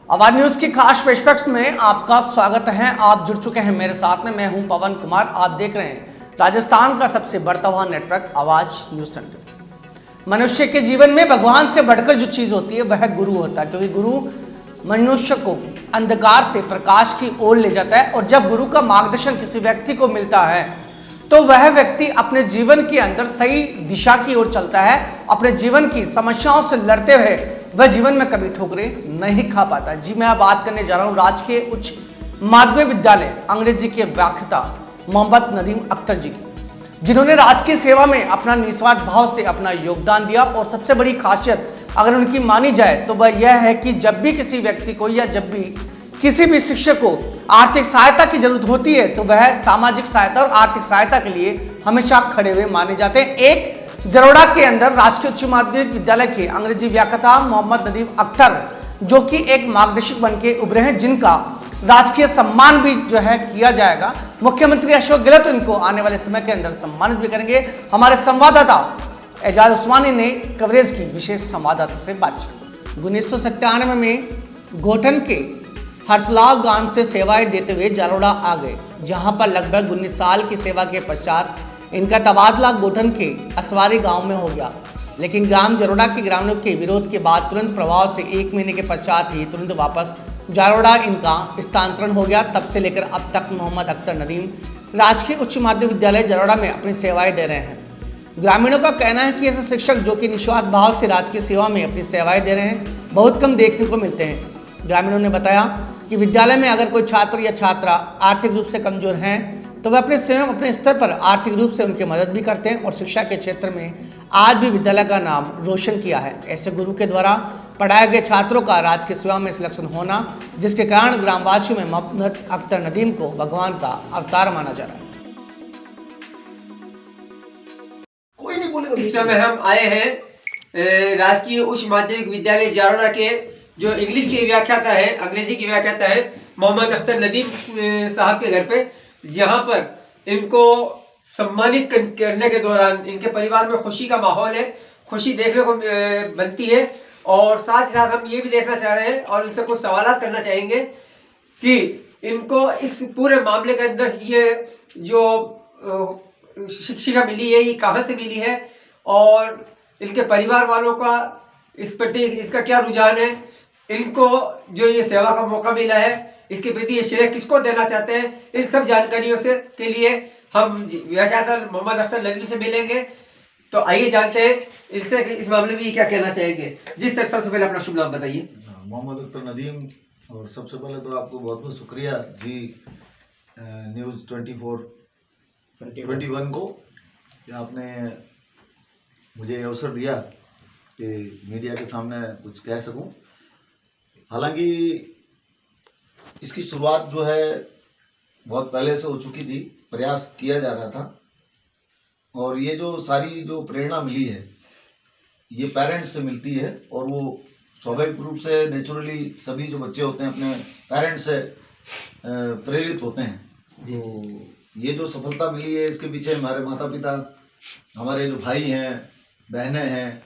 आवाज न्यूज की खास पेशकश में आपका स्वागत है। आप जुड़ चुके हैं मेरे साथ में, मैं हूं पवन कुमार। आप देख रहे हैं राजस्थान का सबसे बढ़ता हुआ नेटवर्क आवाज न्यूज 20। मनुष्य के जीवन में भगवान से बढ़कर जो चीज होती है वह गुरु होता है, क्योंकि गुरु मनुष्य को अंधकार से प्रकाश की ओर ले जाता है। और जब गुरु का मार्गदर्शन किसी व्यक्ति को मिलता है तो वह व्यक्ति अपने जीवन के अंदर सही दिशा की ओर चलता है। अपने जीवन की समस्याओं से लड़ते हुए वह जीवन में कभी ठोकरें नहीं खा पाता। जी, मैं बात करने जा रहा हूं राजकीय उच्च माध्यमिक विद्यालय अंग्रेजी के व्याख्याता मोहम्मद नदीम अख्तर जी की, जिन्होंने राजकीय सेवा में अपना निस्वार्थ भाव से अपना योगदान दिया। और सबसे बड़ी खासियत अगर उनकी मानी जाए तो वह यह है कि जब भी किसी व्यक्ति को या जब भी किसी भी शिक्षक को आर्थिक सहायता की जरूरत होती है तो वह सामाजिक सहायता और आर्थिक सहायता के लिए हमेशा खड़े हुए माने जाते हैं। एक जरोड़ा के अंदर राजकीय उच्च माध्यमिक विद्यालय के अंग्रेजी व्याख्याता मोहम्मद नदीम अख्तर, जो कि एक मार्गदर्शक बन के उभरे हैं, जिनका राजकीय सम्मान भी जो है किया जाएगा। मुख्यमंत्री अशोक गहलोत इनको आने वाले समय के अंदर सम्मानित भी करेंगे। हमारे संवाददाता एजाज उस्मानी ने कवरेज की विशेष संवाददाता से बातचीत। 1997 में गोठन के हरसलाव गांव से सेवाएं देते हुए जरोड़ा आ गए, जहां पर लगभग 19 साल की सेवा के पश्चात इनका तबादला गोठन के असवारी गांव में हो गया। लेकिन ग्राम जरोड़ा के ग्रामीणों के विरोध के बाद तुरंत प्रभाव से 1 महीने के पश्चात ही तुरंत वापस जरोड़ा इनका स्थानांतरण हो गया। तब से लेकर अब तक मोहम्मद अख्तर नदीम राजकीय उच्च माध्यमिक विद्यालय जरोड़ा में अपनी सेवाएं दे रहे हैं। ग्रामीणों का कहना है कि ऐसे शिक्षक जो कि निस्वार्थ भाव से राजकीय सेवा में अपनी सेवाएं दे रहे हैं बहुत कम देखने को मिलते हैं। ग्रामीणों ने बताया कि विद्यालय में अगर कोई छात्र या छात्रा आर्थिक रूप से कमजोर हैं तो वे अपने स्वयं अपने स्तर पर आर्थिक रूप से उनकी मदद भी करते हैं और शिक्षा के क्षेत्र में आज भी विद्यालय का नाम रोशन किया है। ऐसे गुरु के द्वारा पढ़ाए गए छात्रों का राजकीय सेवा में सिलेक्शन होना, जिसके कारण ग्रामवासियों में मोहम्मद अख्तर नदीम को भगवान का अवतार माना जा रहा है। कोई नहीं बोलेगा। इस समय हम आए हैं राजकीय उच्च माध्यमिक विद्यालय जरोड़ा के जो इंग्लिश की व्याख्याता है, अंग्रेजी की व्याख्याता है, मोहम्मद अख्तर नदीम साहब के घर पे, जहां पर इनको सम्मानित करने के दौरान इनके परिवार में खुशी का माहौल है, खुशी देखने को बनती है। और साथ ही साथ हम ये भी देखना चाह रहे हैं और इनसे कुछ सवाल करना चाहेंगे कि इनको इस पूरे मामले के अंदर ये जो शिक्षा मिली है ये कहाँ से मिली है और इनके परिवार वालों का इस प्रति इसका क्या रुझान है, इनको जो ये सेवा का मौका मिला है इसके प्रति ये श्रेय किसको देना चाहते हैं। इन सब जानकारियों से के लिए हम व्याख्याता मोहम्मद अख्तर नदीम से मिलेंगे। तो आइए जानते हैं इससे इस मामले में ये क्या कहना चाहेंगे। जी सर, सबसे पहले अपना शुभ नाम बताइए। मोहम्मद अख्तर नदीम। और सबसे पहले तो आपको बहुत बहुत शुक्रिया जी न्यूज़ 21 को कि आपने मुझे अवसर दिया कि मीडिया के सामने कुछ कह सकूं। हालांकि इसकी शुरुआत जो है बहुत पहले से हो चुकी थी, प्रयास किया जा रहा था। और ये जो सारी जो प्रेरणा मिली है ये पेरेंट्स से मिलती है और वो स्वाभाविक रूप से नेचुरली सभी जो बच्चे होते हैं अपने पेरेंट्स से प्रेरित होते हैं। तो ये जो सफलता मिली है इसके पीछे हमारे माता पिता, हमारे जो भाई हैं, बहनें हैं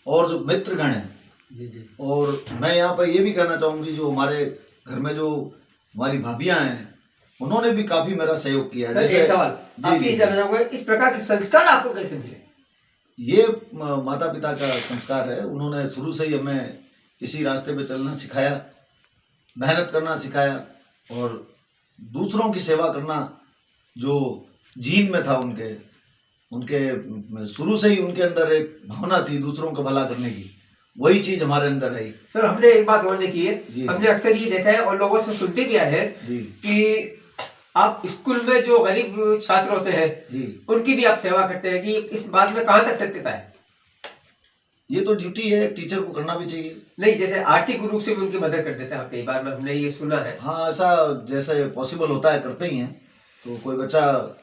और जो मित्रगण हैं। जी। और मैं यहाँ पर ये भी कहना चाहूँगी जो हमारे घर में जो हमारी भाभियाँ हैं उन्होंने भी काफ़ी मेरा सहयोग किया है। सर, एक सवाल आप ये जानना चाहूँगा, इस प्रकार के संस्कार आपको कैसे मिले? ये माता पिता का संस्कार है। उन्होंने शुरू से ही हमें इसी रास्ते पे चलना सिखाया, मेहनत करना सिखाया और दूसरों की सेवा करना जो जीन में था उनके शुरू से ही उनके अंदर एक भावना थी दूसरों का भला करने की, वही चीज हमारे अंदर है। सर, हमने एक बात और देखी है, हमने अक्सर ये देखा है और लोगों से सुनते भी आए हैं कि आप स्कूल में जो गरीब छात्र होते हैं उनकी भी आप सेवा करते हैं, कि इस बात में कहाँ तक सत्यता है? ये तो ड्यूटी है, टीचर को करना भी चाहिए। नहीं, जैसे आर्थिक रूप से भी उनकी मदद कर देते हैं आप, कई बार में हमने ये सुना है। हाँ, ऐसा जैसे पॉसिबल होता है करते ही हैं। तो कोई बच्चा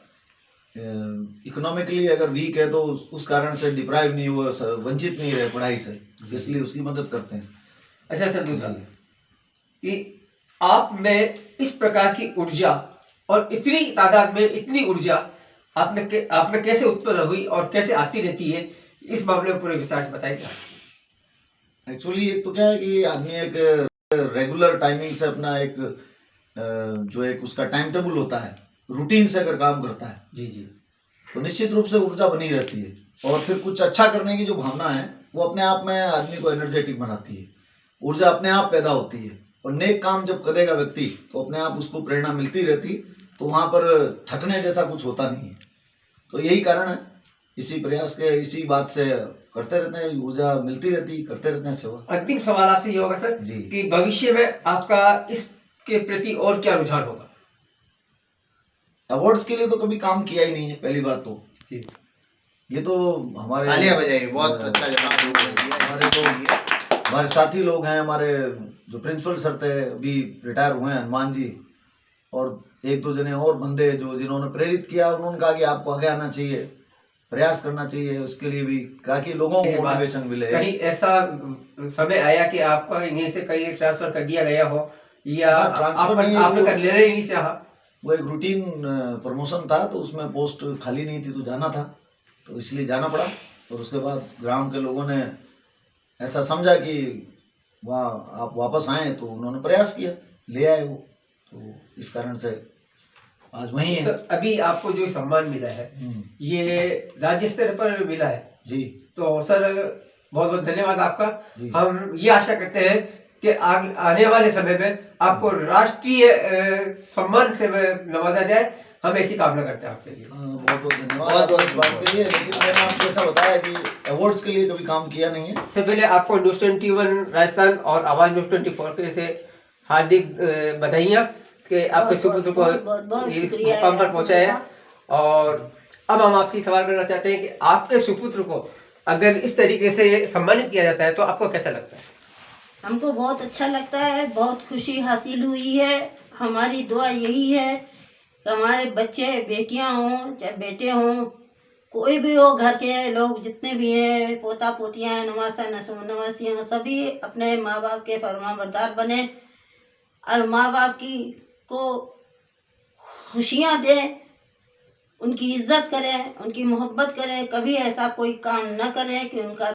इकोनॉमिकली अगर वीक है तो उस कारण से डिप्राइव नहीं हुआ, वंचित नहीं रहे पढ़ाई से, इसलिए उसकी मदद करते हैं। अच्छा सर, दूसरा कि आप में इस प्रकार की ऊर्जा और इतनी तादाद में इतनी ऊर्जा आप में कैसे उत्पन्न हुई और कैसे आती रहती है, इस मामले में पूरे विस्तार से बताइए। एक्चुअली एक तो क्या है कि आदमी एक रेगुलर टाइमिंग से अपना एक जो एक उसका टाइम टेबल होता है, रूटीन से अगर काम करता है जी जी, तो निश्चित रूप से ऊर्जा बनी रहती है और फिर कुछ अच्छा करने की जो भावना है वो अपने आप में आदमी को एनर्जेटिक बनाती है। ऊर्जा अपने आप पैदा होती है और नेक काम जब करेगा व्यक्ति तो अपने आप उसको प्रेरणा मिलती रहती, तो वहाँ पर थकने जैसा कुछ होता नहीं है। तो यही कारण है, इसी प्रयास के इसी बात से करते रहते हैं, ऊर्जा मिलती रहती, करते रहते हैं सेवा। अंतिम सवाल आपसे ये होगा सर जी। कि भविष्य में आपका इसके प्रति और क्या रुझान होगा? अवार्ड्स के लिए तो कभी काम किया ही नहीं है, पहली बात तो जी, ये तो हमारे तालियां बजाइए, बहुत अच्छा जवाब हमारे तो हमारे साथी लोग हैं, हमारे जो प्रिंसिपल सर थे अभी रिटायर हुए हैं हनुमान जी, और एक दो जने और बंदे जो जिन्होंने प्रेरित किया, उन्होंने कहा कि आपको आगे आना चाहिए, प्रयास करना चाहिए, उसके लिए भी ताकि लोगों को मोटिवेशन मिले। कहीं ऐसा समय आया कि आपका यहीं से कहीं ट्रांसफर कर दिया गया हो या हाँ, ट्रांसफर नहीं, आपने वो- कर लेना ही नहीं चाहा? वो एक रूटीन प्रमोशन था, तो उसमें पोस्ट खाली नहीं थी तो जाना था, तो इसलिए जाना पड़ा। और उसके बाद ग्राम के लोगों ने ऐसा समझा कि वहाँ आप वापस आए, तो उन्होंने प्रयास किया, ले आए वो, तो इस कारण से आज वहीं है। सर, अभी आपको जो सम्मान मिला है ये राज्य स्तर पर मिला है, जी तो सर बहुत बहुत धन्यवाद आपका। जी। हम ये आशा करते हैं कि आने वाले समय में आपको राष्ट्रीय सम्मान से नवाजा जाए, हम ऐसी कामना करते हैं आपके लिए। बहुत बहुत धन्यवाद बहुत इस बात के लिए, लेकिन मैंने आपको ऐसा बताया कि अवार्ड्स के लिए कभी काम किया नहीं है। सबसे पहले आपको न्यूज़ 21 राजस्थान और आवाज न्यूज़ 24 से हार्दिक बधाइयाँ कि आपके सुपुत्र को इस मुकाम पर पहुंचाया। और अब हम आपसे सवाल करना चाहते हैं कि आपके सुपुत्र को अगर इस तरीके से सम्मानित किया जाता है तो आपको कैसा लगता है? हमको बहुत अच्छा लगता है, बहुत खुशी हासिल हुई है। हमारी दुआ यही है कि हमारे बच्चे बेटियां हों चाहे बेटे हों, कोई भी हो, घर के लोग जितने भी हैं, पोता पोतियां हैं, नवासा नवासी हों, सभी अपने माँ बाप के फरमाबरदार बने और माँ बाप की को खुशियाँ दें, उनकी इज्जत करें, उनकी मोहब्बत करें, कभी ऐसा कोई काम न करें कि उनका